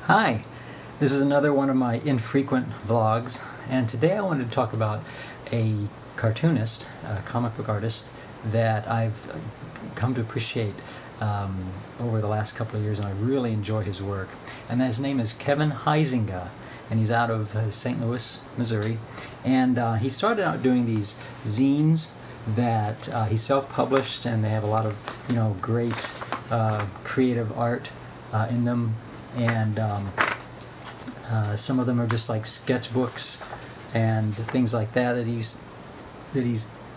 Hi, this is another one of my infrequent vlogs, and today I wanted to talk about a cartoonist, a comic book artist that I've come to appreciate over the last couple of years, and I really enjoy his work. And his name is Kevin Huizinga, and he's out of St. Louis, Missouri. And he started out doing these zines that he self-published, and they have a lot of great creative art in them. And some of them are just like sketchbooks and things like that he's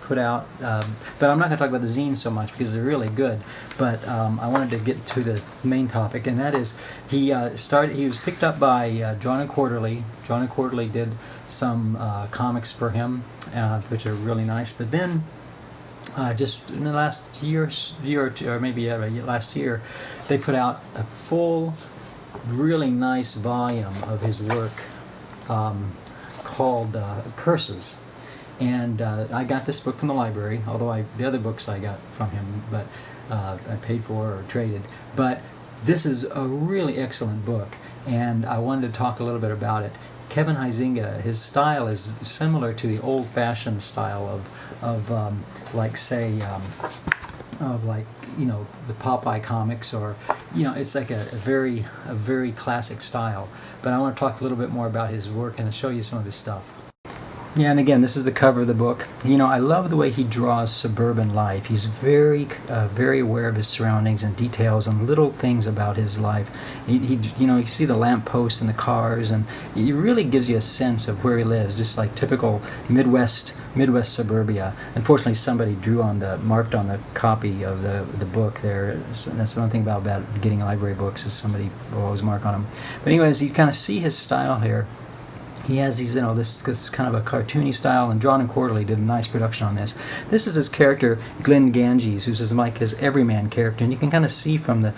put out. But I'm not going to talk about the zines so much because they're really good. But I wanted to get to the main topic, and that is he was picked up by Drawn and Quarterly. Drawn and Quarterly did some comics for him, which are really nice. But then just in the last year or two, or maybe last year, they put out a full, really nice volume of his work called CURSES. And I got this book from the library, although the other books I got from him, but I paid for or traded. But this is a really excellent book, and I wanted to talk a little bit about it. Kevin Huizinga, his style is similar to the old-fashioned style of the Popeye comics, or it's like a very classic style. But I want to talk a little bit more about his work and show you some of his stuff. Yeah, and again, this is the cover of the book. I love the way he draws suburban life. He's very aware of his surroundings and details and little things about his life. You see the lampposts and the cars, and it really gives you a sense of where he lives, just like typical Midwest suburbia. Unfortunately, somebody marked on the copy of the book there. That's one thing about getting library books, is somebody will always mark on them. But anyways, you kind of see his style here. He has these, this kind of a cartoony style, and Drawn and Quarterly did a nice production on this. This is his character, Glenn Ganges, who's his everyman character, and you can kind of see from the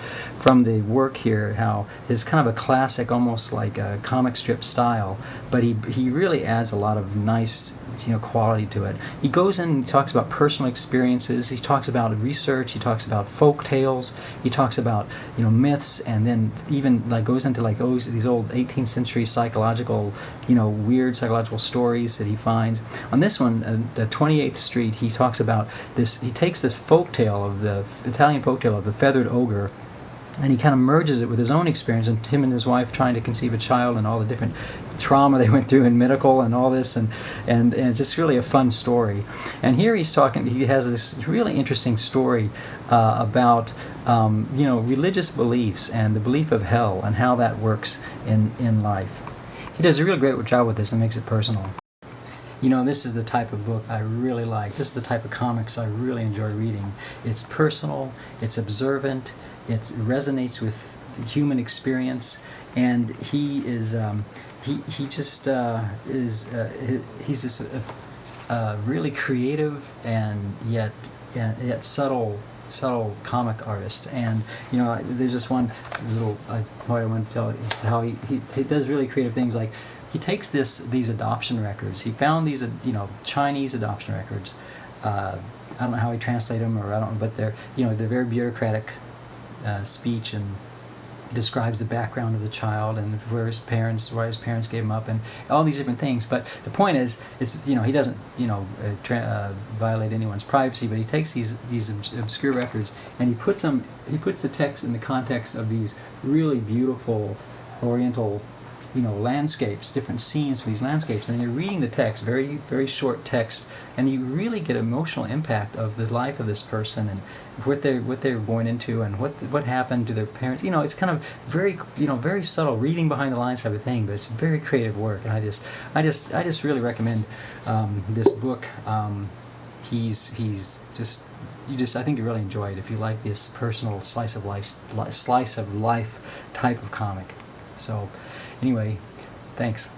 work here how his kind of a classic, almost like a comic strip style, but he really adds a lot of nice quality to it. He goes in and talks about personal experiences, he talks about research, he talks about folk tales, he talks about myths, and then even goes into these old 18th century psychological weird psychological stories that he finds. On this one, the 28th Street, he talks about this. He takes this Italian folk tale of the feathered ogre, and he kind of merges it with his own experience, and him and his wife trying to conceive a child, and all the different trauma they went through in medical and all this, and it's just really a fun story. And here he has this really interesting story about religious beliefs and the belief of hell and how that works in life. He does a really great job with this and makes it personal. This is the type of book I really like. This is the type of comics I really enjoy reading. It's personal, it's observant, it resonates with human experience, and he's just a really creative and yet subtle comic artist. And there's just one little point I want to tell you, how he does really creative things. Like, he takes these adoption records. He found these Chinese adoption records. I don't know how he translated them, but they're very bureaucratic speech, and describes the background of the child and why his parents gave him up, and all these different things. But the point is, he doesn't violate anyone's privacy, but he takes these obscure records, and he puts the text in the context of these really beautiful Oriental landscapes, different scenes for these landscapes, and you're reading the text, very very short text, and you really get emotional impact of the life of this person and what they were born into, and what happened to their parents. It's kind of very subtle, reading behind the lines type of thing, but it's very creative work, and I just really recommend this book. I think you really enjoy it if you like this personal slice of life type of comic. So anyway, thanks.